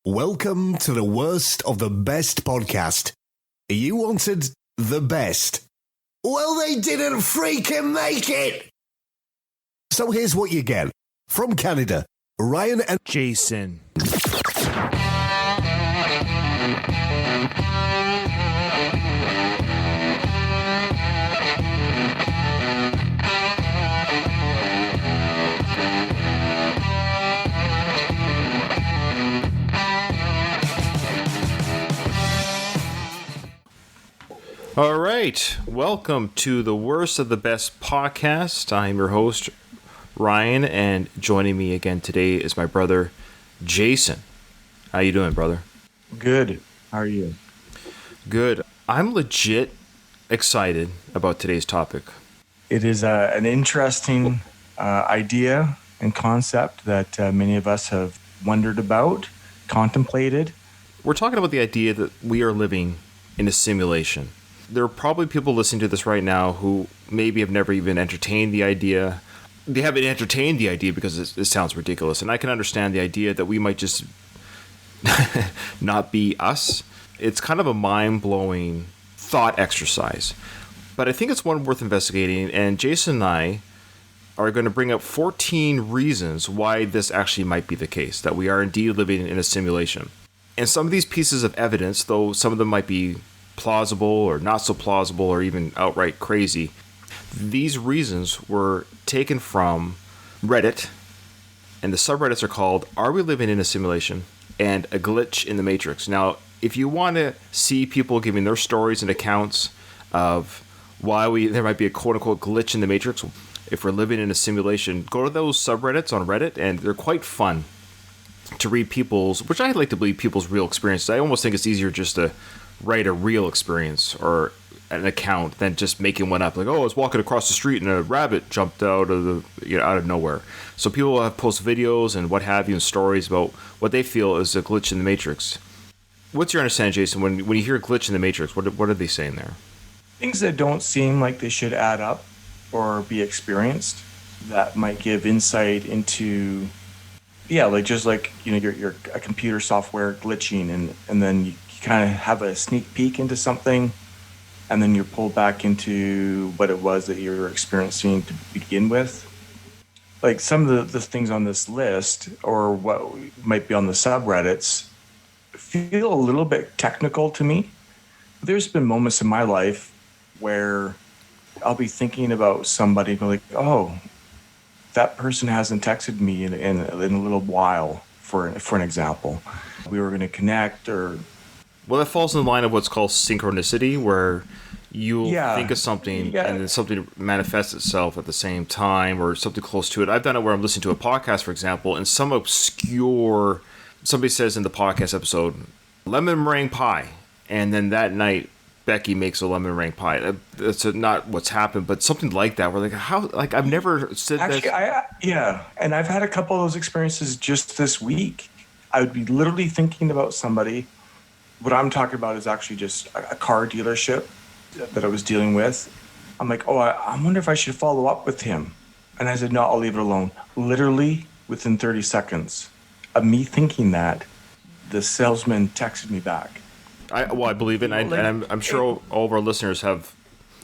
Welcome to the worst of the best podcast. You wanted the best. Well, they didn't freaking make it. So here's what you get. From Canada, Ryan and Jason. All right, welcome to the Worst of the Best podcast. I'm your host, Ryan, and joining me again today is my brother, Jason. How you doing, brother? Good. How are you? Good. I'm legit excited about today's topic. It is an interesting idea and concept that many of us have wondered about, contemplated. We're talking about the idea that we are living in a simulation. There are probably people listening to this right now who maybe have never even entertained the idea. They haven't entertained the idea because it sounds ridiculous. And I can understand the idea that we might just not be us. It's kind of a mind-blowing thought exercise. But I think it's one worth investigating. And Jason and I are going to bring up 14 reasons why this actually might be the case, that we are indeed living in a simulation. And some of these pieces of evidence, though some of them might be plausible or not so plausible or even outright crazy, these reasons were taken from Reddit, and the subreddits are called Are We Living in a Simulation and A Glitch in the Matrix. Now, if you want to see people giving their stories and accounts of why there might be a quote-unquote glitch in the Matrix, if we're living in a simulation, go to those subreddits on Reddit, and they're quite fun to read which I like to believe people's real experiences. I almost think it's easier just to write a real experience or an account than just making one up. Like, oh, I was walking across the street and a rabbit jumped out of nowhere. So people have post videos and what have you and stories about what they feel is a glitch in the Matrix. What's your understanding, Jason, when you hear glitch in the Matrix? What are they saying there? Things that don't seem like they should add up or be experienced that might give insight into, your a computer software glitching and then you kind of have a sneak peek into something, and then you're pulled back into what it was that you're experiencing to begin with. Like some of the things on this list, or what might be on the subreddits, feel a little bit technical to me. There's been moments in my life where I'll be thinking about somebody, like, oh, that person hasn't texted me in a little while, for an example. We were going to connect or... Well, that falls in the line of what's called synchronicity, where you'll think of something and then something manifests itself at the same time or something close to it. I've done it where I'm listening to a podcast, for example, and somebody says in the podcast episode, lemon meringue pie. And then that night, Becky makes a lemon meringue pie. That's not what's happened, but something like that. Where I've never said that. And I've had a couple of those experiences just this week. I would be literally thinking about somebody. What I'm talking about is actually just a car dealership that I was dealing with. I'm like, I wonder if I should follow up with him. And I said, no, I'll leave it alone. Literally within 30 seconds of me thinking that, the salesman texted me back. I believe it, and I'm sure all of our listeners have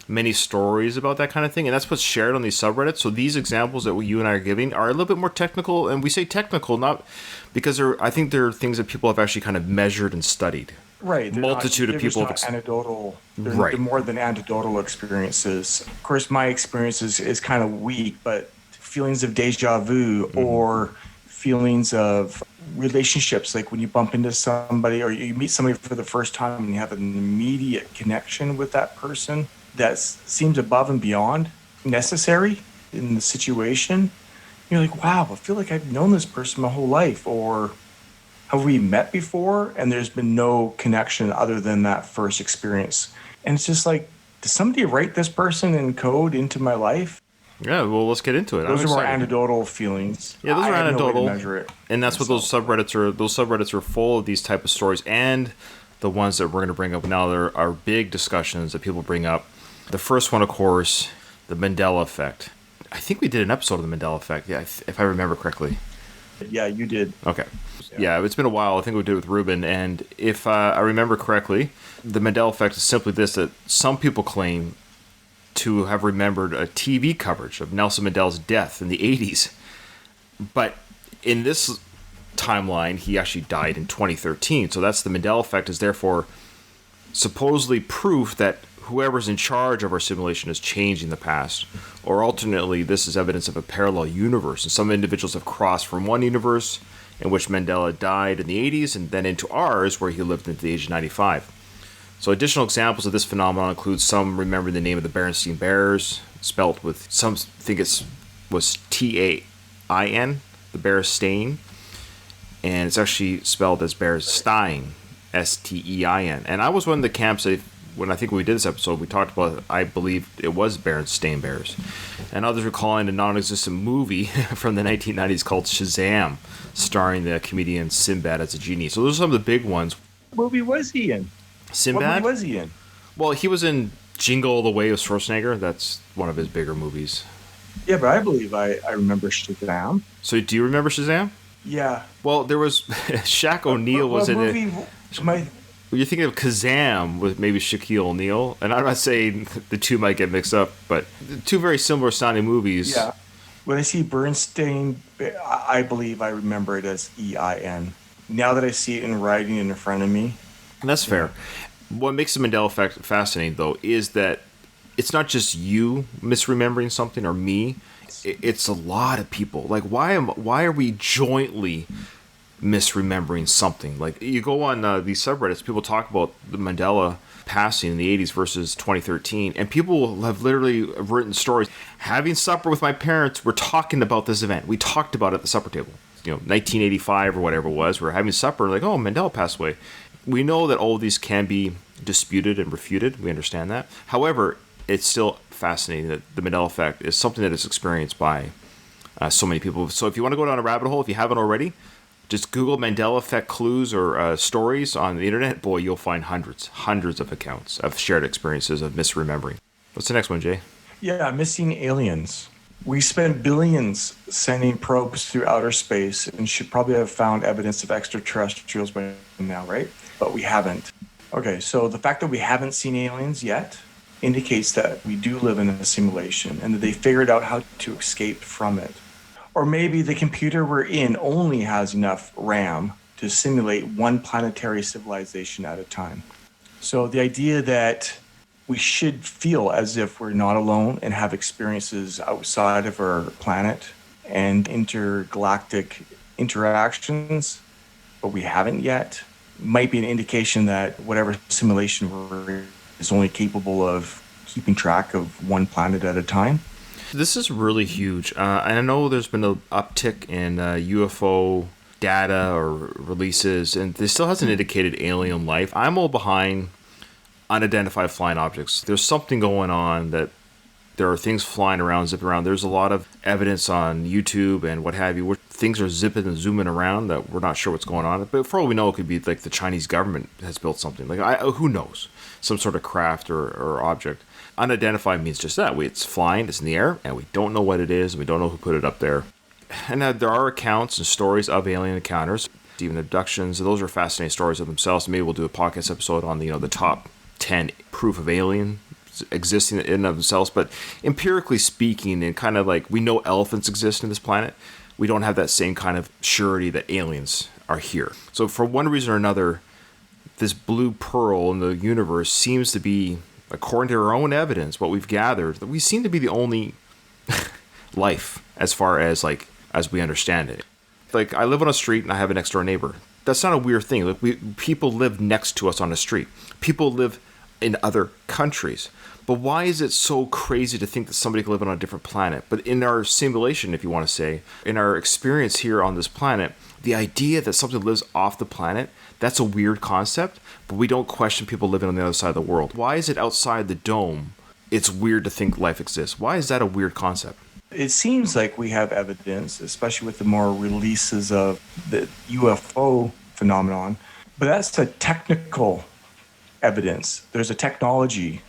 many stories about that kind of thing, and that's what's shared on these subreddits. So these examples that you and I are giving are a little bit more technical, and we say technical not because I think they're things that people have actually kind of measured and studied. Right. Multitude of people have anecdotal. They're right. more than anecdotal experiences. Of course, my experience is kind of weak, but feelings of deja vu or feelings of relationships, like when you bump into somebody or you meet somebody for the first time and you have an immediate connection with that person that seems above and beyond necessary in the situation. You're like, wow, I feel like I've known this person my whole life, or have we met before? And there's been no connection other than that first experience. And it's just like, did somebody write this person in code into my life? Yeah, well, let's get into it. Those are more anecdotal feelings. Yeah, those are anecdotal. Measure it. And that's what those subreddits are. Those subreddits are full of these type of stories, and the ones that we're going to bring up now, there are big discussions that people bring up. The first one, of course, the Mandela effect. I think we did an episode of the Mandela effect, if I remember correctly. Yeah, you did. Okay. Yeah, it's been a while. I think we did it with Ruben. And if I remember correctly, the Mandela effect is simply this, that some people claim to have remembered a TV coverage of Nelson Mandela's death in the 80s. But in this timeline, he actually died in 2013. So that's the Mandela effect, is therefore supposedly proof that whoever's in charge of our simulation is changing the past. Or alternately, this is evidence of a parallel universe. And some individuals have crossed from one universe in which Mandela died in the 80s and then into ours where he lived into the age of 95. So additional examples of this phenomenon include some remembering the name of the Berenstain Bears, spelt with, some think it was T-A-I-N, the Berenstain, and it's actually spelled as Berenstain, S-T-E-I-N. And I was one of the camps that, when I think when we did this episode, we talked about, I believe it was Berenstain Bears. And others were calling a non-existent movie from the 1990s called Shazam, starring the comedian Sinbad as a genie. So those are some of the big ones. What movie was he in? Sinbad? What movie was he in? Well, he was in Jingle All the Way with Schwarzenegger. That's one of his bigger movies. Yeah, but I believe I remember Shazam. So do you remember Shazam? Yeah. Well, there was Shaq O'Neal was in it. You're thinking of Kazam with maybe Shaquille O'Neal, and I'm not saying the two might get mixed up, but two very similar sounding movies. Yeah. When I see Berenstain, I believe I remember it as E-I-N. Now that I see it in writing in front of me. And that's fair. What makes the Mandela effect fascinating, though, is that it's not just you misremembering something or me. It's a lot of people. Like, why are we jointly misremembering something? Like, you go on these subreddits, people talk about the Mandela passing in the 80s versus 2013, and people have literally written stories. Having supper with my parents, we're talking about this event. We talked about it at the supper table. 1985 or whatever it was. We're having supper, like, oh, Mandela passed away. We know that all of these can be disputed and refuted. We understand that. However, it's still fascinating that the Mandela effect is something that is experienced by so many people. So if you want to go down a rabbit hole, if you haven't already, just Google Mandela effect clues or stories on the internet. Boy, you'll find hundreds of accounts of shared experiences of misremembering. What's the next one, Jay? Yeah, missing aliens. We spent billions sending probes through outer space and should probably have found evidence of extraterrestrials by now, right? But we haven't. Okay, so the fact that we haven't seen aliens yet indicates that we do live in a simulation and that they figured out how to escape from it. Or maybe the computer we're in only has enough RAM to simulate one planetary civilization at a time. So the idea that we should feel as if we're not alone and have experiences outside of our planet and intergalactic interactions, but we haven't yet, might be an indication that whatever simulation we're in is only capable of keeping track of one planet at a time. This is really huge. I know there's been an uptick in UFO data or releases, and this still hasn't indicated alien life. I'm all behind unidentified flying objects. There's something going on, that there are things flying around, zipping around. There's a lot of evidence on YouTube and what have you, where things are zipping and zooming around that we're not sure what's going on. But for all we know, it could be like the Chinese government has built something. Like, who knows? Some sort of craft or object. Unidentified means just that. It's flying, it's in the air, and we don't know what it is, and we don't know who put it up there. And there are accounts and stories of alien encounters, even abductions. Those are fascinating stories of themselves. Maybe we'll do a podcast episode on the top 10 proof of alien existing in and of themselves. But empirically speaking, and kind of like, we know elephants exist in this planet, we don't have that same kind of surety that aliens are here. So for one reason or another, this blue pearl in the universe seems to be, according to our own evidence, what we've gathered, that we seem to be the only life as far as as we understand it. Like, I live on a street and I have a next door neighbor. That's not a weird thing. Like, people live next to us on the street. People live in other countries. But why is it so crazy to think that somebody could live on a different planet? But in our simulation, if you want to say, in our experience here on this planet, the idea that something lives off the planet, that's a weird concept, but we don't question people living on the other side of the world. Why is it outside the dome, it's weird to think life exists? Why is that a weird concept? It seems like we have evidence, especially with the more releases of the UFO phenomenon, but that's a technical evidence. There's a technology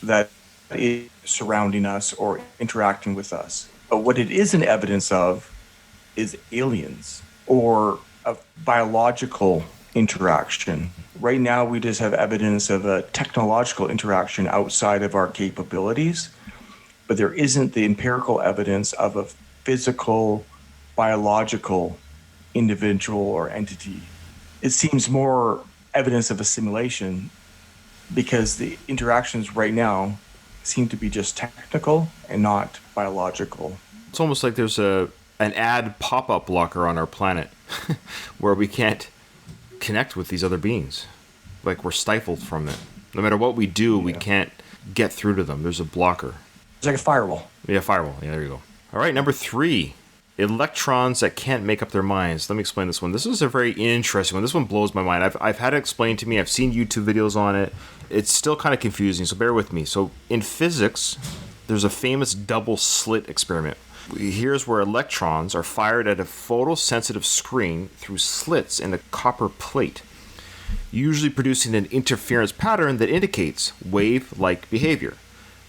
that is surrounding us or interacting with us. But what it isn't evidence of is aliens. or a biological interaction. Right now, we just have evidence of a technological interaction outside of our capabilities, but there isn't the empirical evidence of a physical, biological individual or entity. It seems more evidence of a simulation because the interactions right now seem to be just technical and not biological. It's almost like there's an ad pop-up blocker on our planet where we can't connect with these other beings. Like we're stifled from it. No matter what we do, we can't get through to them. There's a blocker. It's like a firewall. Yeah, firewall. Yeah, there you go. All right, number 3. Electrons that can't make up their minds. Let me explain this one. This is a very interesting one. This one blows my mind. I've had it explained to me. I've seen YouTube videos on it. It's still kind of confusing, so bear with me. So in physics, there's a famous double slit experiment. Here's where electrons are fired at a photosensitive screen through slits in a copper plate, usually producing an interference pattern that indicates wave-like behavior.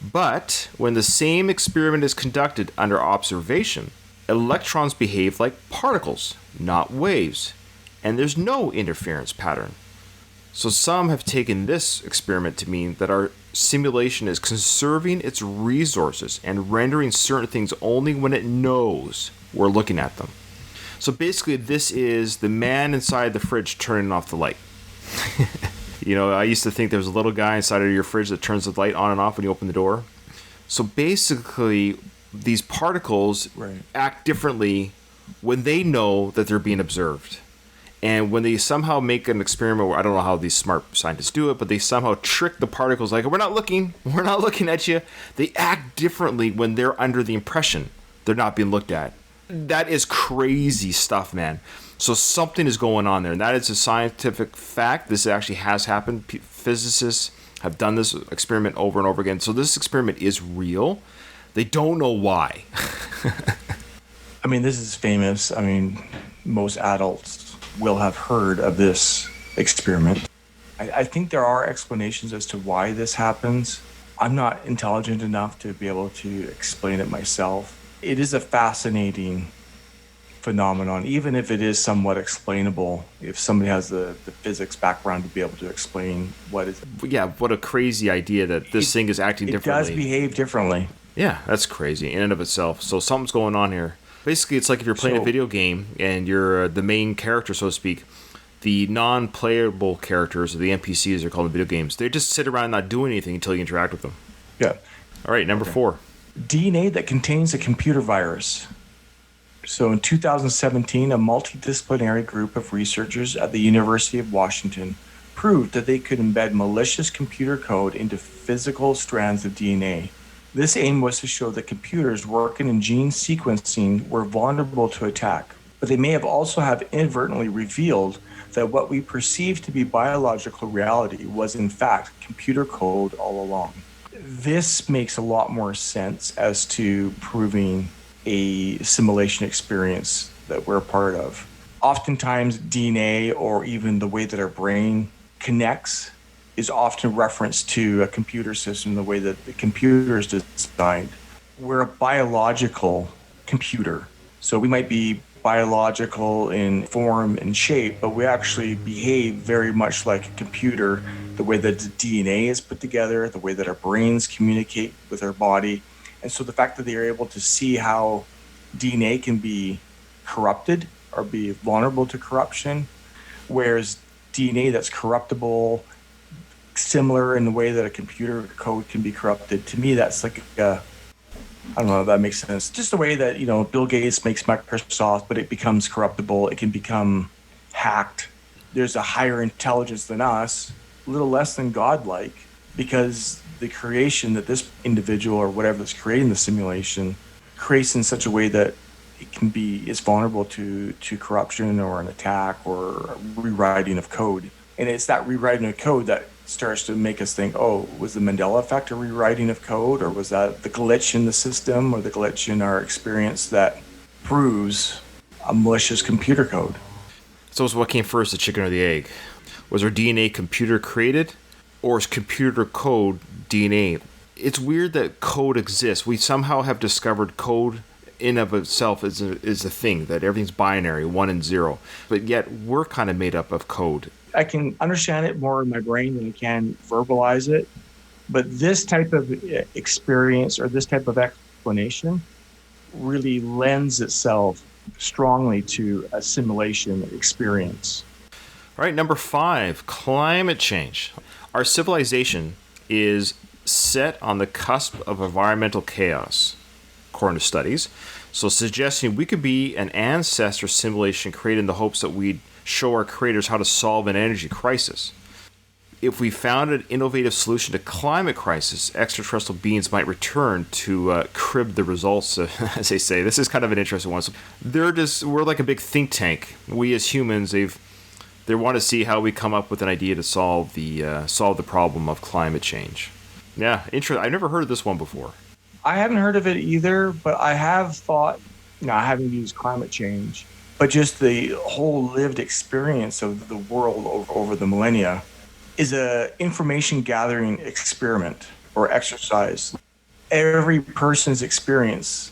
But when the same experiment is conducted under observation, electrons behave like particles, not waves, and there's no interference pattern. So some have taken this experiment to mean that our simulation is conserving its resources and rendering certain things only when it knows we're looking at them. So basically this is the man inside the fridge turning off the light. You know, I used to think there was a little guy inside of your fridge that turns the light on and off when you open the door. So basically, these particles act differently when they know that they're being observed. And when they somehow make an experiment where, I don't know how these smart scientists do it, but they somehow trick the particles like, we're not looking at you. They act differently when they're under the impression they're not being looked at. That is crazy stuff, man. So something is going on there, and that is a scientific fact. This actually has happened. Physicists have done this experiment over and over again. So this experiment is real. They don't know why. I mean, this is famous. I mean, most adults will have heard of this experiment. I think there are explanations as to why this happens. I'm not intelligent enough to be able to explain it myself. It is a fascinating phenomenon, even if it is somewhat explainable, if somebody has the physics background to be able to explain what is. Yeah, what a crazy idea that this thing is acting differently. It does behave differently. Yeah, that's crazy in and of itself. So something's going on here. Basically, it's like if you're playing a video game and you're the main character, so to speak, the non-playable characters, or the NPCs, they're called in video games, they just sit around not doing anything until you interact with them. Yeah. All right, number 4. DNA that contains a computer virus. So in 2017, a multidisciplinary group of researchers at the University of Washington proved that they could embed malicious computer code into physical strands of DNA. This aim was to show that computers working in gene sequencing were vulnerable to attack, but they may have also have inadvertently revealed that what we perceive to be biological reality was in fact computer code all along. This makes a lot more sense as to proving a simulation experience that we're a part of. Oftentimes, DNA or even the way that our brain connects is often referenced to a computer system, the way that the computer is designed. We're a biological computer. So we might be biological in form and shape, but we actually behave very much like a computer, the way that the DNA is put together, the way that our brains communicate with our body. And so the fact that they are able to see how DNA can be corrupted or be vulnerable to corruption, whereas DNA that's corruptible, similar in the way that a computer code can be corrupted, to me that's like I don't know if that makes sense. Just the way that, you know, Bill Gates makes Microsoft, but it becomes corruptible, it can become hacked. There's a higher intelligence than us, a little less than godlike, because the creation that this individual or whatever that's creating the simulation creates in such a way that is vulnerable to corruption or an attack or rewriting of code. And it's that rewriting of code that starts to make us think, oh, was the Mandela effect a rewriting of code, or was that the glitch in the system or the glitch in our experience that proves a malicious computer code? So what came first, the chicken or the egg? Was our DNA computer created, or is computer code DNA? It's weird that code exists. We somehow have discovered code in of itself is a thing, that everything's binary, 1 and 0. But yet we're kind of made up of code. I can understand it more in my brain than I can verbalize it. But this type of experience or this type of explanation really lends itself strongly to a simulation experience. All right, number 5, climate change. Our civilization is set on the cusp of environmental chaos, according to studies. So suggesting we could be an ancestor simulation created in the hopes that we'd show our creators how to solve an energy crisis. If we found an innovative solution to climate crisis, extraterrestrial beings might return to crib the results, as they say. This is kind of an interesting one. So we're like a big think tank. We as humans, they want to see how we come up with an idea to solve the problem of climate change. Yeah, interesting. I've never heard of this one before. I haven't heard of it either, but I have thought, I haven't used climate change, but just the whole lived experience of the world over the millennia is a information gathering experiment or exercise. Every person's experience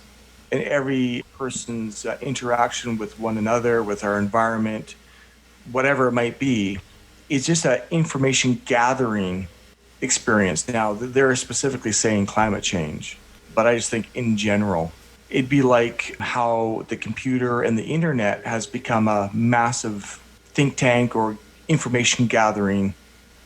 and every person's interaction with one another, with our environment, whatever it might be, is just an information gathering experience. Now, they're specifically saying climate change, but I just think in general, it'd be like how the computer and the internet has become a massive think tank or information gathering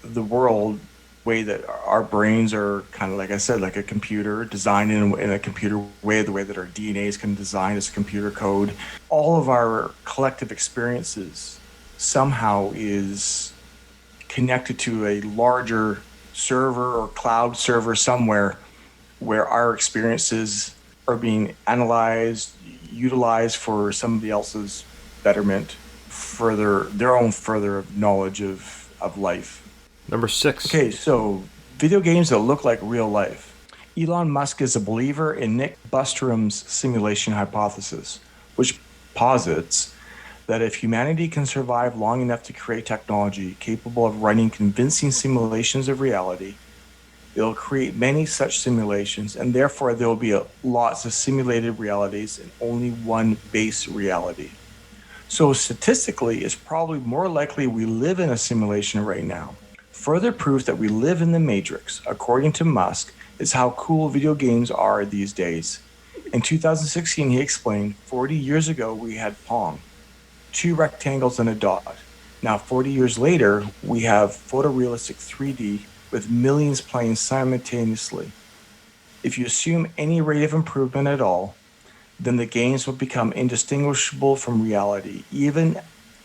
the world, way that our brains are kind of, like I said, like a computer designed in a computer way, the way that our DNA is kind of designed as computer code. All of our collective experiences somehow is connected to a larger server or cloud server somewhere where our experiences are being analyzed, utilized for somebody else's betterment, their own further knowledge of life. Number 6. Okay, so video games that look like real life. Elon Musk is a believer in Nick Bostrom's simulation hypothesis, which posits that if humanity can survive long enough to create technology capable of running convincing simulations of reality, it'll create many such simulations, and therefore there will be lots of simulated realities and only one base reality. So statistically, it's probably more likely we live in a simulation right now. Further proof that we live in the Matrix, according to Musk, is how cool video games are these days. In 2016, he explained, 40 years ago we had Pong, 2 rectangles and a dot. Now, 40 years later, we have photorealistic 3D with millions playing simultaneously. If you assume any rate of improvement at all, then the games will become indistinguishable from reality, even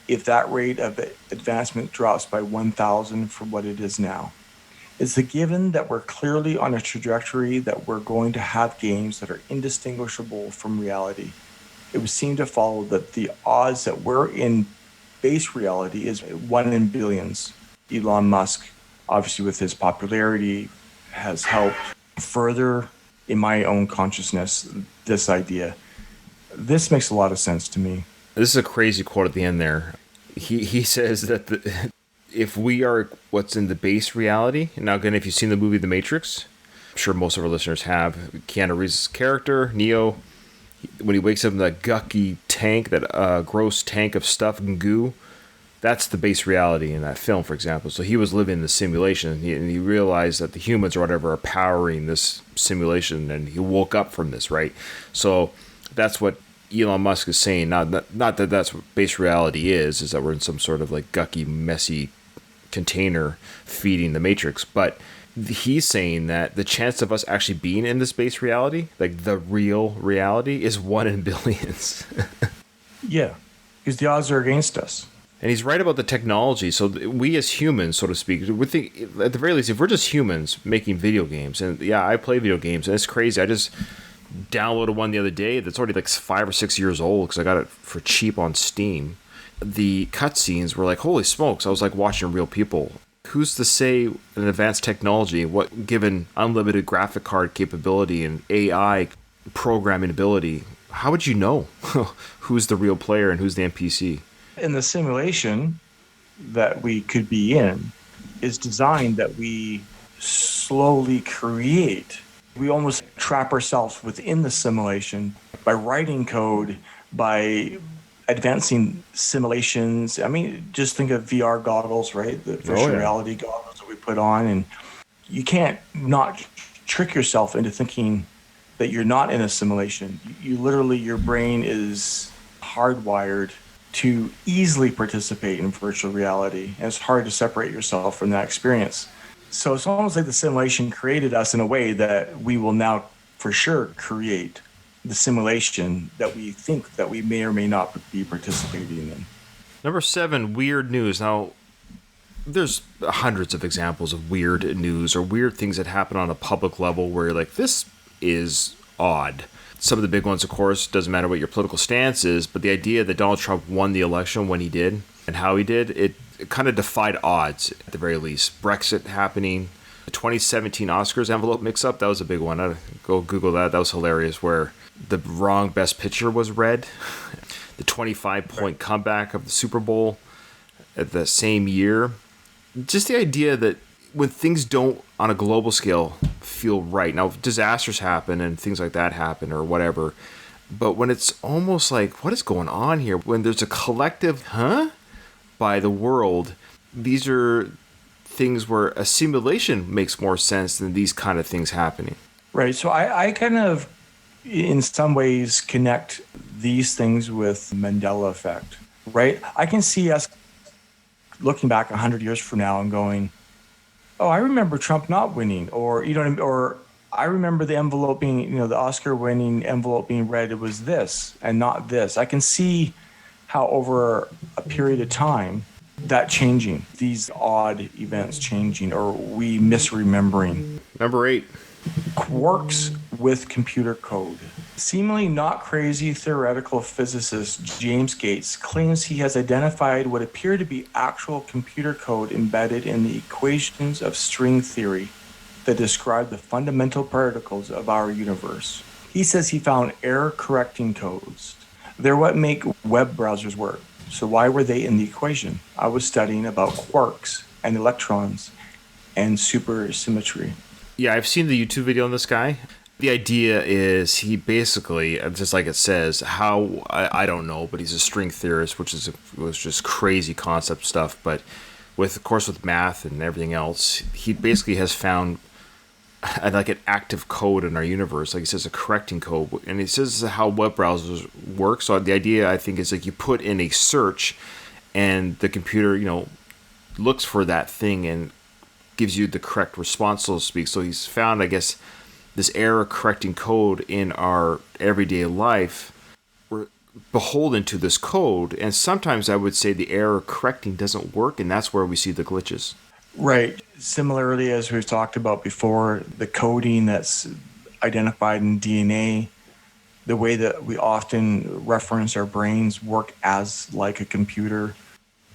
if that rate of advancement drops by 1,000 from what it is now. It's a given that we're clearly on a trajectory that we're going to have games that are indistinguishable from reality. It would seem to follow that the odds that we're in base reality is 1 in billions. Elon Musk, obviously with his popularity, has helped further in my own consciousness this idea. This makes a lot of sense to me. This is a crazy quote at the end there. He says that if we are what's in the base reality, now again, if you've seen the movie The Matrix, I'm sure most of our listeners have, Keanu Reeves' character, Neo, when he wakes up in that gucky tank, that gross tank of stuff and goo, that's the base reality in that film, for example. So he was living in the simulation, and he realized that the humans or whatever are powering this simulation, and he woke up from this, right? So that's what Elon Musk is saying. Not that that's what base reality is that we're in some sort of like gucky, messy container feeding the Matrix. But he's saying that the chance of us actually being in this base reality, like the real reality, is 1 in billions. Yeah, because the odds are against us. And he's right about the technology. So we as humans, so to speak, we think, at the very least, if we're just humans making video games, and yeah, I play video games, and it's crazy. I just downloaded one the other day that's already like 5 or 6 years old because I got it for cheap on Steam. The cutscenes were like, holy smokes, I was like watching real people. Who's to say an advanced technology, what given unlimited graphic card capability and AI programming ability, how would you know who's the real player and who's the NPC? In the simulation that we could be in is designed that we slowly create We almost trap ourselves within the simulation by writing code, by advancing simulations. I mean, just think of VR goggles, right? The virtual reality goggles that we put on. And you can't not trick yourself into thinking that you're not in a simulation. You literally, your brain is hardwired to easily participate in virtual reality. And it's hard to separate yourself from that experience. So it's almost like the simulation created us in a way that we will now for sure create the simulation that we think that we may or may not be participating in. Number 7, weird news. Now, there's hundreds of examples of weird news or weird things that happen on a public level where you're like, this is odd. Some of the big ones, of course, doesn't matter what your political stance is, but the idea that Donald Trump won the election when he did and how he did, it kind of defied odds at the very least. Brexit happening, the 2017 Oscars envelope mix-up, that was a big one. Go Google that. That was hilarious, where the wrong Best Picture was read. The 25-point comeback of the Super Bowl at the same year. Just the idea that when things don't, on a global scale, feel right. Now, disasters happen and things like that happen or whatever. But when it's almost like, what is going on here? When there's a collective, by the world, these are things where a simulation makes more sense than these kind of things happening. Right. So I kind of, in some ways, connect these things with Mandela effect, right? I can see us looking back 100 years from now and going, oh, I remember Trump not winning, or, you know what I mean? Or I remember the envelope being, you know, the Oscar winning envelope being read, it was this and not this. I can see how over a period of time that changing, these odd events changing, or we misremembering. Number 8. Quarks with computer code. Seemingly not crazy theoretical physicist James Gates claims he has identified what appear to be actual computer code embedded in the equations of string theory that describe the fundamental particles of our universe. He says he found error-correcting codes. They're what make web browsers work. So why were they in the equation? I was studying about quarks and electrons and supersymmetry. Yeah, I've seen the YouTube video on this guy. The idea is he basically, just like it says, I don't know, but he's a string theorist, which was just crazy concept stuff. But of course, with math and everything else, he basically has found like an active code in our universe. Like he says, a correcting code. And he says how web browsers work. So the idea, I think, is like you put in a search and the computer, looks for that thing and gives you the correct response, so to speak. So he's found, I guess, this error correcting code in our everyday life. We're beholden to this code, and sometimes I would say the error correcting doesn't work, and that's where we see the glitches. Right. Similarly, as we've talked about before, the coding that's identified in DNA, the way that we often reference our brains work as like a computer.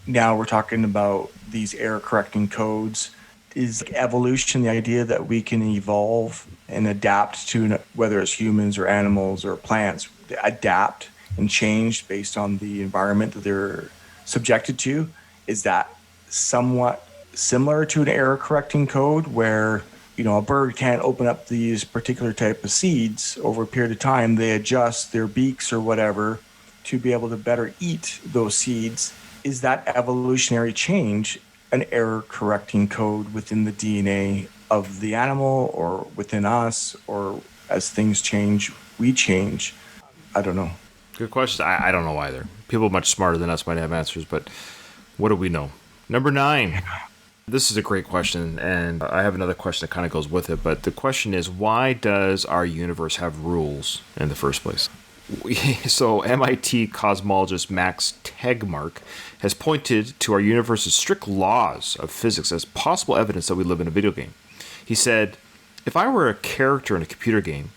Now we're talking about these error correcting codes. Is evolution the idea that we can evolve and adapt to, whether it's humans or animals or plants, adapt and change based on the environment that they're subjected to? Is that somewhat similar to an error correcting code where, a bird can't open up these particular type of seeds over a period of time? They adjust their beaks or whatever to be able to better eat those seeds. Is that evolutionary change an error correcting code within the DNA of the animal or within us, or as things change, we change? I don't know. Good question. I don't know either. People much smarter than us might have answers, but what do we know? Number 9. This is a great question, and I have another question that kind of goes with it, but the question is, why does our universe have rules in the first place? So MIT cosmologist Max Tegmark has pointed to our universe's strict laws of physics as possible evidence that we live in a video game. He said, if I were a character in a computer game,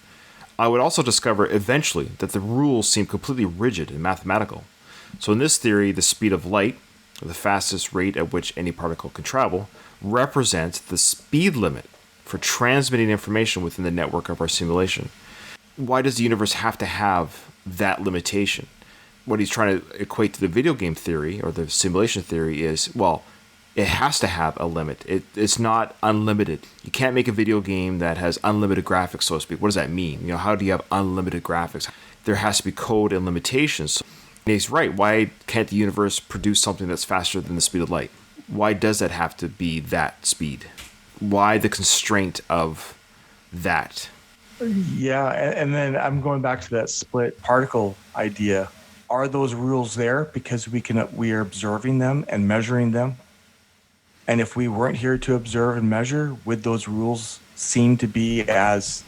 I would also discover eventually that the rules seem completely rigid and mathematical. So in this theory, the speed of light, or the fastest rate at which any particle can travel, represents the speed limit for transmitting information within the network of our simulation. Why does the universe have to have that limitation? What he's trying to equate to the video game theory or the simulation theory is, well, it has to have a limit. It's not unlimited. You can't make a video game that has unlimited graphics, so to speak. What does that mean? You know, how do you have unlimited graphics? There has to be code and limitations. And he's right. Why can't the universe produce something that's faster than the speed of light? Why does that have to be that speed? Why the constraint of that? Yeah, and then I'm going back to that split particle idea. Are those rules there because we are observing them and measuring them? And if we weren't here to observe and measure, would those rules seem to be as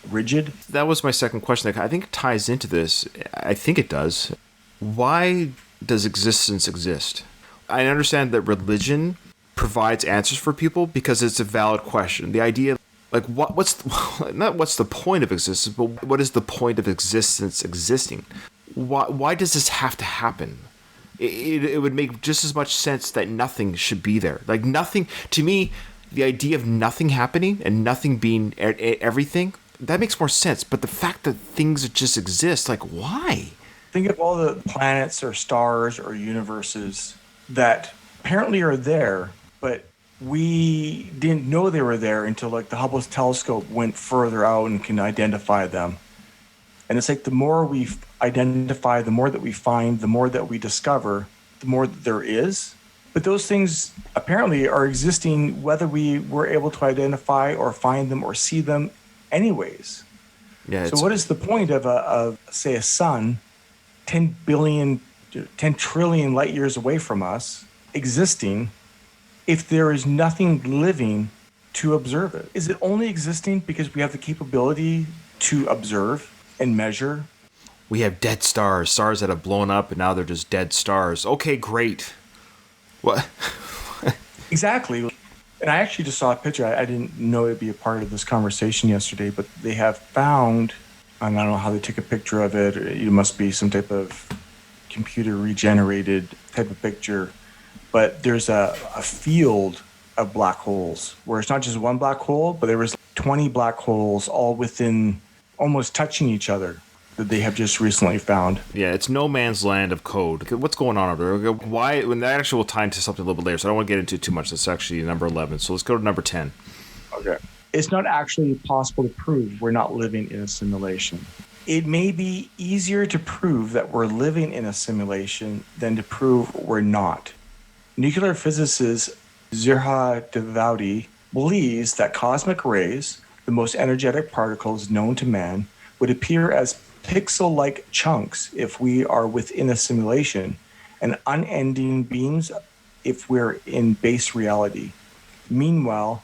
rigid? That was my second question. I think it ties into this. I think it does. Why does existence exist? I understand that religion provides answers for people because it's a valid question. The idea, like, what's the point of existence, but what is the point of existence existing? Why does this have to happen? It would make just as much sense that nothing should be there. Like, nothing, to me, the idea of nothing happening and nothing being everything, that makes more sense. But the fact that things just exist, like, why? Think of all the planets or stars or universes that apparently are there, but we didn't know they were there until, like, the Hubble telescope went further out and can identify them. And it's like the more we identify, the more that we find, the more that we discover, the more that there is. But those things apparently are existing whether we were able to identify or find them or see them anyways. Yeah. So what is the point of say, a sun 10 trillion light years away from us existing if there is nothing living to observe it? Is it only existing because we have the capability to observe and measure? We have dead stars that have blown up and now they're just dead stars. Okay, great. What? Exactly. And I actually just saw a picture. I didn't know it'd be a part of this conversation yesterday, but they have found, and I don't know how they took a picture of it. It must be some type of computer regenerated type of picture. But there's a field of black holes where it's not just one black hole, but there was 20 black holes all within, almost touching each other, that they have just recently found. Yeah, it's no man's land of code. What's going on over there? Why? When that actually will tie into something a little bit later, so I don't want to get into too much. That's actually number 11. So let's go to number 10. Okay. It's not actually possible to prove we're not living in a simulation. It may be easier to prove that we're living in a simulation than to prove we're not. Nuclear physicist Zirha Devouti believes that cosmic rays, the most energetic particles known to man, would appear as pixel-like chunks if we are within a simulation, and unending beams if we're in base reality. Meanwhile,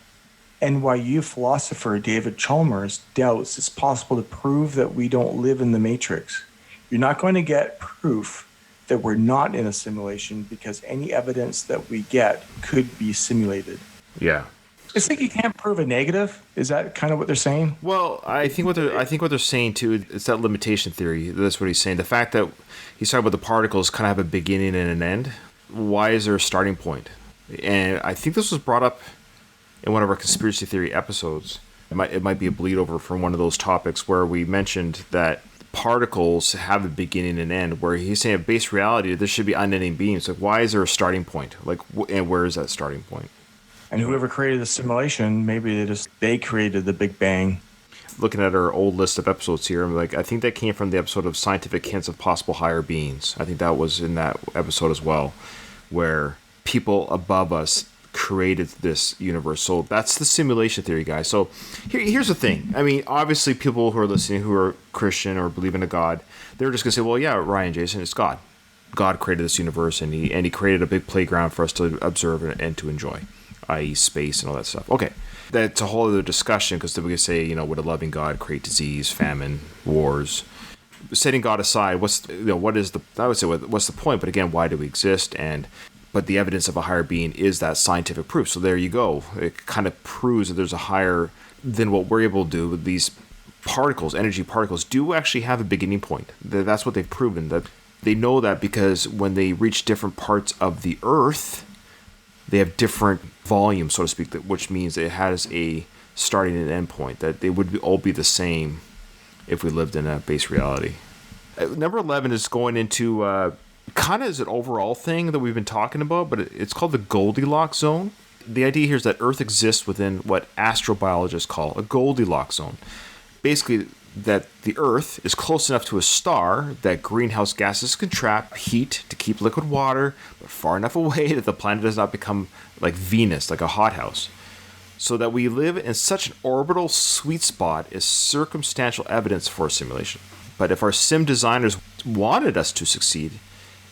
NYU philosopher David Chalmers doubts it's possible to prove that we don't live in the Matrix. You're not going to get proof that we're not in a simulation because any evidence that we get could be simulated. Yeah. It's like you can't prove a negative. Is that kind of what they're saying? Well, I think what they're saying too is that limitation theory. That's what he's saying. The fact that he's talking about the particles kind of have a beginning and an end. Why is there a starting point? And I think this was brought up in one of our conspiracy theory episodes. It might be a bleed over from one of those topics where we mentioned that particles have a beginning and end. Where he's saying at base reality there should be unending beams. Like, why is there a starting point? Like, and where is that starting point? And whoever created the simulation, maybe they created the Big Bang. Looking at our old list of episodes here, I'm like, I think that came from the episode of Scientific Hints of Possible Higher Beings. I think that was in that episode as well, where people above us created this universe. So that's the simulation theory, guys. So here's the thing. I mean, obviously people who are listening who are Christian or believe in a God, they're just going to say, well, yeah, Ryan, Jason, it's God. God created this universe, and he created a big playground for us to observe and to enjoy, i.e. space and all that stuff. Okay, that's a whole other discussion, because then we can say, you know, would a loving God create disease, famine, wars? Setting God aside, what's the point? But again, why do we exist? But the evidence of a higher being is that scientific proof. So there you go. It kind of proves that there's a higher than what we're able to do with these particles. Energy particles do actually have a beginning point. That's what they've proven. That they know that because when they reach different parts of the Earth, they have different volume, so to speak, which means it has a starting and end point, that they would all be the same if we lived in a base reality. Number 11 is going into kind of is an overall thing that we've been talking about, but it's called the Goldilocks zone. The idea here is that Earth exists within what astrobiologists call a Goldilocks zone. Basically, that the Earth is close enough to a star that greenhouse gases can trap heat to keep liquid water, but far enough away that the planet does not become like Venus, like a hothouse. So that we live in such an orbital sweet spot is circumstantial evidence for a simulation. But if our sim designers wanted us to succeed,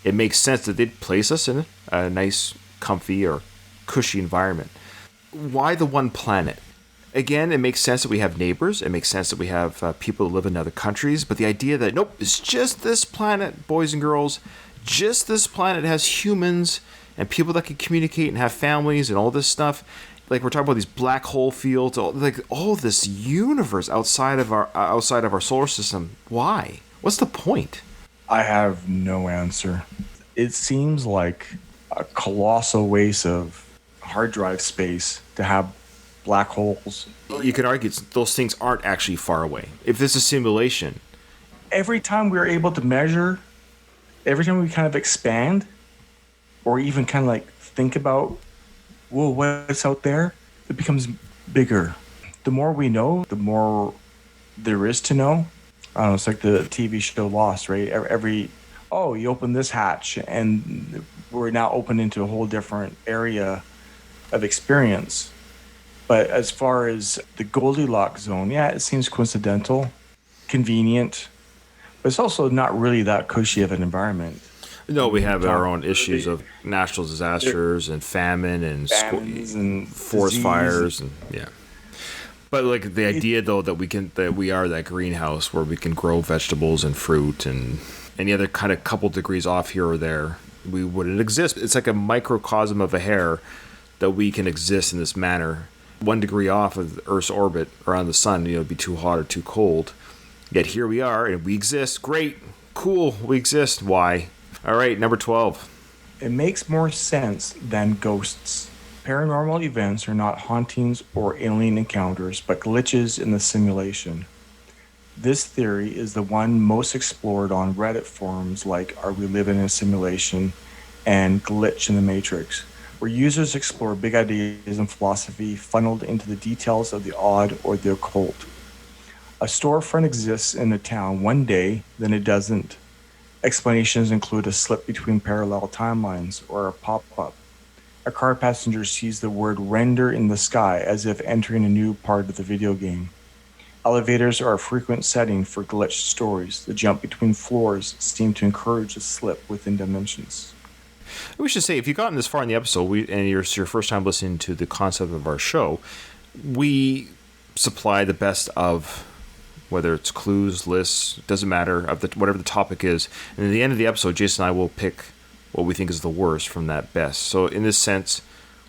it makes sense that they'd place us in a nice, comfy, or cushy environment. Why the one planet? Again, it makes sense that we have neighbors. It makes sense that we have people who live in other countries. But the idea that, nope, it's just this planet, boys and girls, just this planet has humans and people that can communicate and have families and all this stuff. Like, we're talking about these black hole fields, all this universe outside of our solar system. Why? What's the point? I have no answer. It seems like a colossal waste of hard drive space to have black holes. You could argue those things aren't actually far away. If this is a simulation. Every time we're able to measure, every time we kind of expand, or even kind of like think about, whoa, what's out there? It becomes bigger. The more we know, the more there is to know. I don't know, it's like the TV show Lost, right? You open this hatch, and we're now open into a whole different area of experience. But as far as the Goldilocks zone, yeah, it seems coincidental, convenient, but it's also not really that cushy of an environment. No, we have our own issues of natural disasters and famine and forest disease. fires and yeah. But like the idea though that we are that greenhouse where we can grow vegetables and fruit and any other kind of couple degrees off here or there, we wouldn't exist. It's like a microcosm of a hair that we can exist in this manner. 1 degree off of Earth's orbit around the sun, it'd be too hot or too cold. Yet here we are and we exist. Great, cool, we exist. Why? All right, number 12. It makes more sense than ghosts. Paranormal events are not hauntings or alien encounters, but glitches in the simulation. This theory is the one most explored on Reddit forums like Are We Living in a Simulation and Glitch in the Matrix, where users explore big ideas and philosophy funneled into the details of the odd or the occult. A storefront exists in a town one day, then it doesn't. Explanations include a slip between parallel timelines or a pop-up. A car passenger sees the word render in the sky as if entering a new part of the video game. Elevators are a frequent setting for glitched stories. The jump between floors seem to encourage a slip within dimensions. We should say, if you've gotten this far in the episode and it's your first time listening to the concept of our show, we supply the best of whether it's clues, lists, doesn't matter, of whatever the topic is. And at the end of the episode, Jason and I will pick what we think is the worst from that best. So in this sense,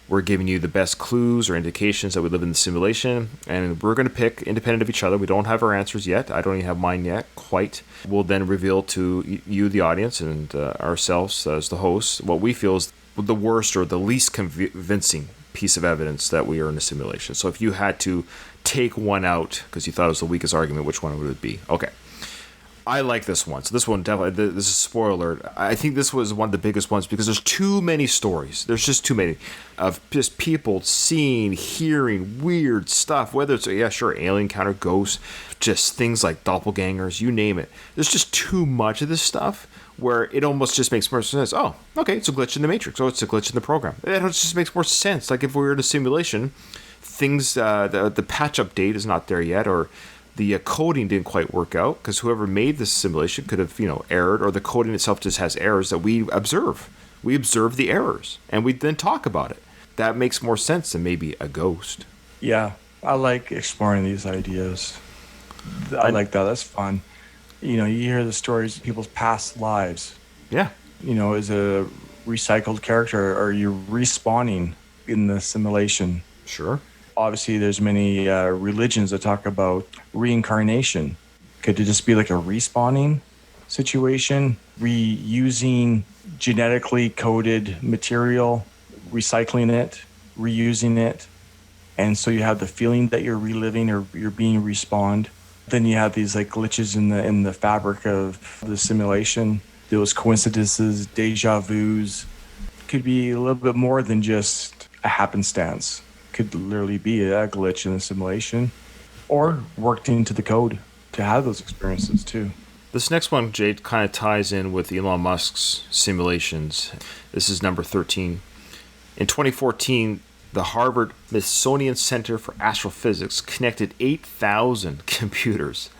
we're giving you the best clues or indications that we live in the simulation, and we're going to pick independent of each other. We don't have our answers yet. I don't even have mine yet, quite. We'll then reveal to you, the audience, and ourselves as the hosts, what we feel is the worst or the least convincing piece of evidence that we are in a simulation. So if you had to take one out because you thought it was the weakest argument, which one would it be? Okay. I like this one. So this one definitely, this is a spoiler alert. I think this was one of the biggest ones because there's too many stories. There's just too many of just people seeing, hearing weird stuff, whether it's, yeah, sure, alien encounter, ghosts, just things like doppelgangers, you name it. There's just too much of this stuff where it almost just makes more sense. Oh, okay, it's a glitch in the Matrix. Oh, it's a glitch in the program. It just makes more sense. Like if we were in a simulation, things, the patch update is not there yet, or the coding didn't quite work out because whoever made this simulation could have, erred, or the coding itself just has errors that we observe. We observe the errors, and we then talk about it. That makes more sense than maybe a ghost. Yeah, I like exploring these ideas. I like that. That's fun. You hear the stories of people's past lives. Yeah. As a recycled character, are you respawning in the simulation? Sure. Obviously, there's many religions that talk about reincarnation. Could it just be like a respawning situation? Reusing genetically coded material, recycling it, reusing it. And so you have the feeling that you're reliving or you're being respawned. Then you have these like glitches in the fabric of the simulation. those coincidences, deja vus, could be a little bit more than just a happenstance. Could literally be a glitch in the simulation or worked into the code to have those experiences too. This next one, Jade, kind of ties in with Elon Musk's simulations. This is number 13. In 2014, the Harvard Smithsonian Center for Astrophysics connected 8,000 computers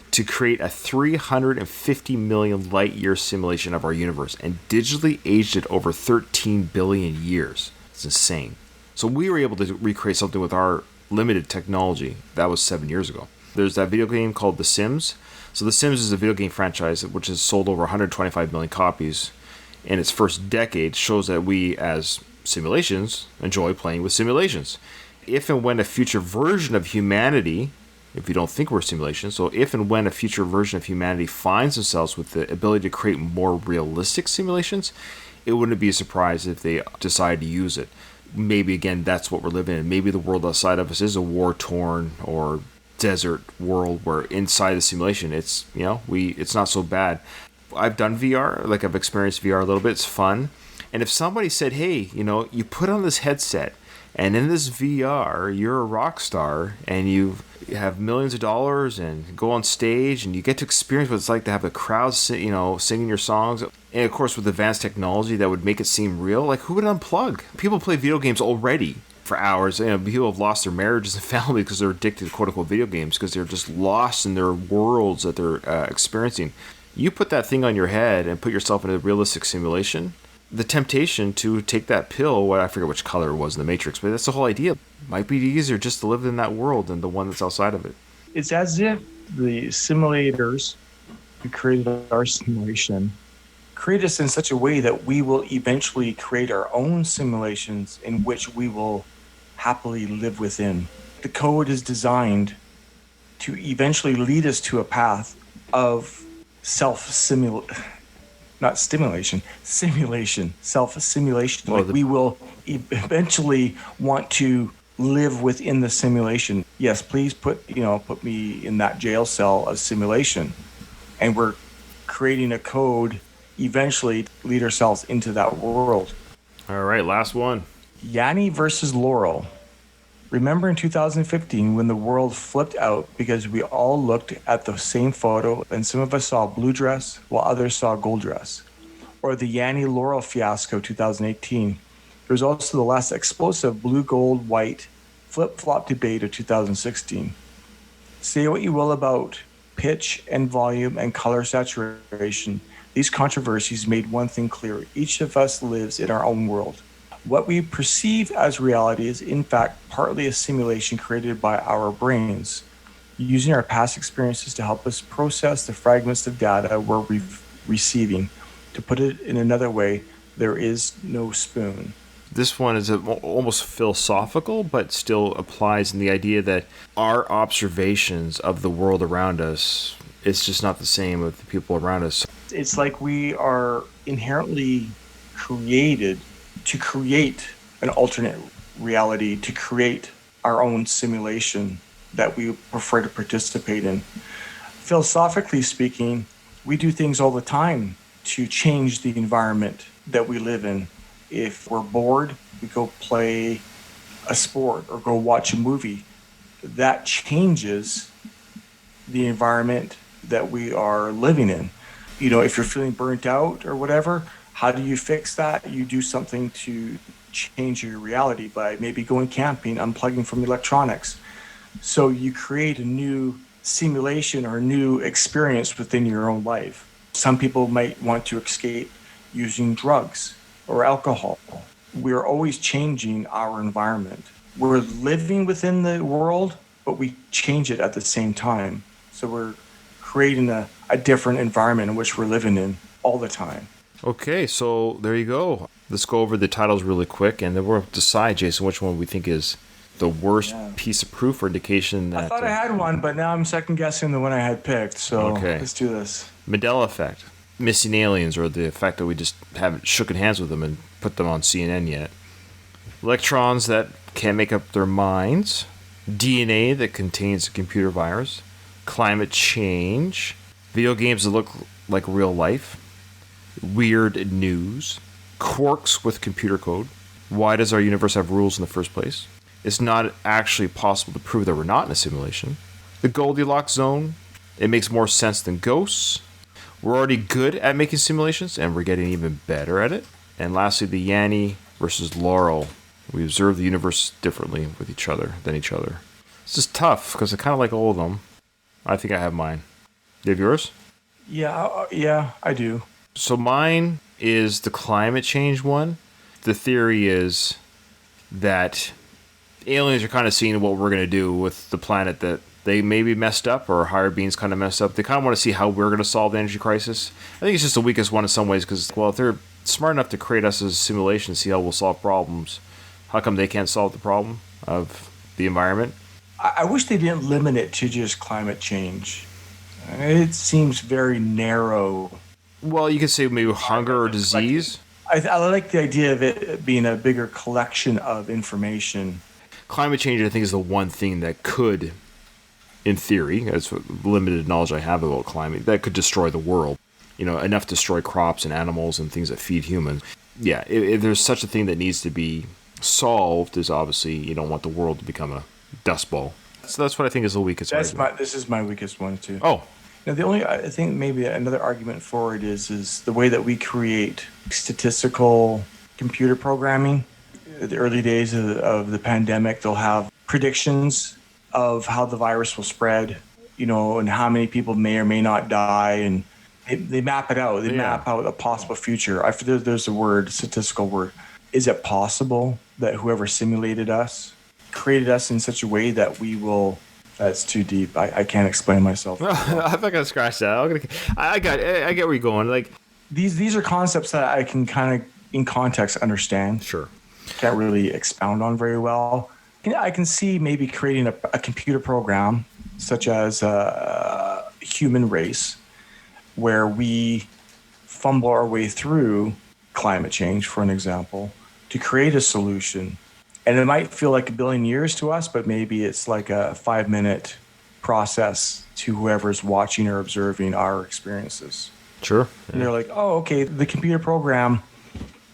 to create a 350 million light-year simulation of our universe and digitally aged it over 13 billion years. It's insane. So we were able to recreate something with our limited technology. That was 7 years ago. There's that video game called The Sims. So The Sims is a video game franchise which has sold over 125 million copies. In its first decade, shows that we, as simulations, enjoy playing with simulations. If and when a future version of humanity, if you don't think we're simulations, so if and when a future version of humanity finds themselves with the ability to create more realistic simulations, it wouldn't be a surprise if they decide to use it. Maybe, again, that's what we're living in. Maybe the world outside of us is a war-torn or desert world where inside the simulation, it's not so bad. I've done VR, like I've experienced VR a little bit. It's fun. And if somebody said, hey, you put on this headset and in this VR, you're a rock star and you have millions of dollars and go on stage and you get to experience what it's like to have a crowd, singing your songs. And of course, with advanced technology that would make it seem real, like who would unplug? People play video games already for hours. People have lost their marriages and family because they're addicted to quote unquote video games because they're just lost in their worlds that they're experiencing. You put that thing on your head and put yourself in a realistic simulation. The temptation to take that pill, I forget which color it was in the Matrix, but that's the whole idea. It might be easier just to live in that world than the one that's outside of it. It's as if the simulators who created our simulation create us in such a way that we will eventually create our own simulations in which we will happily live within. The code is designed to eventually lead us to a path of self-simulation. Self-simulation. We will eventually want to live within the simulation. Yes, please put me in that jail cell of simulation. And we're creating a code eventually to lead ourselves into that world. All right, last one. Yanni versus Laurel. Remember in 2015 when the world flipped out because we all looked at the same photo and some of us saw a blue dress while others saw a gold dress? Or the Yanni Laurel fiasco 2018. There was also the less explosive blue, gold, white flip-flop debate of 2016. Say what you will about pitch and volume and color saturation, these controversies made one thing clear. Each of us lives in our own world. What we perceive as reality is, in fact, partly a simulation created by our brains, using our past experiences to help us process the fragments of data we're receiving. To put it in another way, there is no spoon. This one is almost philosophical, but still applies in the idea that our observations of the world around us, it's just not the same with the people around us. It's like we are inherently created to create an alternate reality, to create our own simulation that we prefer to participate in. Philosophically speaking, we do things all the time to change the environment that we live in. If we're bored, we go play a sport or go watch a movie. That changes the environment that we are living in. If you're feeling burnt out or whatever, how do you fix that? You do something to change your reality by maybe going camping, unplugging from electronics. So you create a new simulation or a new experience within your own life. Some people might want to escape using drugs or alcohol. We're always changing our environment. We're living within the world, but we change it at the same time. So we're creating a different environment in which we're living in all the time. Okay, so there you go. Let's go over the titles really quick, and then we'll decide, Jason, which one we think is the worst piece of proof or indication. That, I thought I had one, but now I'm second-guessing the one I had picked, so Let's do this. Mandela effect, missing aliens, or the fact that we just haven't shooken hands with them and put them on CNN yet. Electrons that can't make up their minds. DNA that contains a computer virus. Climate change. Video games that look like real life. weird news, quirks with computer code. Why does our universe have rules in the first place? It's not actually possible to prove that we're not in a simulation. The Goldilocks zone, it makes more sense than ghosts. We're already good at making simulations, and we're getting even better at it. And lastly, the Yanny versus Laurel. We observe the universe differently with each other than each other. It's just tough, because I kind of like all of them. I think I have mine. Do you have yours? Yeah, I do. So mine is the climate change one. The theory is that aliens are kind of seeing what we're going to do with the planet that they maybe messed up, or higher beings kind of messed up. They kind of want to see how we're going to solve the energy crisis. I think it's just the weakest one in some ways because, well, if they're smart enough to create us as a simulation, see how we'll solve problems, how come they can't solve the problem of the environment? I wish they didn't limit it to just climate change. It seems very narrow. Well, you could say maybe hunger or disease. I like the idea of it being a bigger collection of information. Climate change, I think, is the one thing that could, in theory, that's what limited knowledge I have about climate, that could destroy the world. You know, enough to destroy crops and animals and things that feed humans. Yeah, if there's such a thing that needs to be solved, is obviously you don't want the world to become a dust bowl. So that's what I think is the weakest argument. This is my weakest one, too. Oh. Now, I think maybe another argument for it is the way that we create statistical computer programming. The early days of the pandemic, they'll have predictions of how the virus will spread, and how many people may or may not die, and they map it out. They map out a possible future. There's a word, statistical word. Is it possible that whoever simulated us created us in such a way that we will? That's too deep. I can't explain myself. I'm not gonna scratch that. I get where you're going. Like these are concepts that I can kind of in context understand. Sure. Can't really expound on very well. I can see maybe creating a computer program such as a human race where we fumble our way through climate change, for an example, to create a solution. And it might feel like 1 billion years to us, but maybe it's like a 5-minute process to whoever's watching or observing our experiences. Sure. Yeah. And they're like, oh, okay, the computer program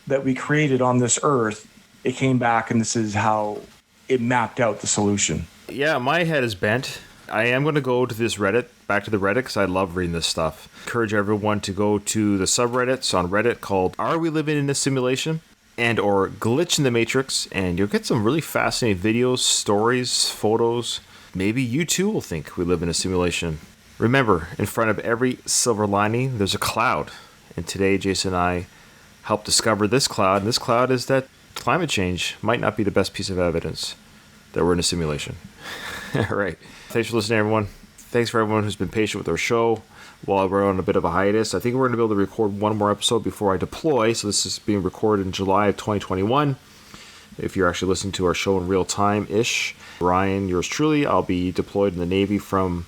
that we created on this Earth, it came back and this is how it mapped out the solution. Yeah, my head is bent. I am going to go to this Reddit, back to the Reddit, because I love reading this stuff. Encourage everyone to go to the subreddits on Reddit called Are We Living in a Simulation? And or Glitch in the Matrix, and you'll get some really fascinating videos, stories, photos. Maybe you too will think we live in a simulation. Remember, in front of every silver lining, there's a cloud. And today, Jason and I helped discover this cloud, and this cloud is that climate change might not be the best piece of evidence that we're in a simulation. All right. Thanks for listening, everyone. Thanks for everyone who's been patient with our show while we're on a bit of a hiatus. I think we're going to be able to record one more episode before I deploy. So this is being recorded in July of 2021. If you're actually listening to our show in real time-ish. Ryan, yours truly, I'll be deployed in the Navy from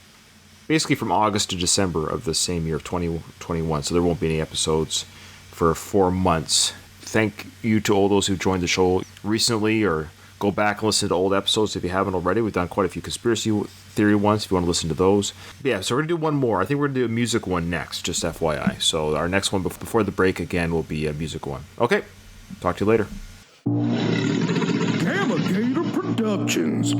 August to December of the same year of 2021. So there won't be any episodes for 4 months. Thank you to all those who joined the show recently, or go back and listen to old episodes if you haven't already. We've done quite a few conspiracy theory ones if you want to listen to those. But yeah, so we're going to do one more. I think we're going to do a music one next, just FYI. So our next one before the break again will be a music one. Okay, talk to you later. Gamma Gator Productions.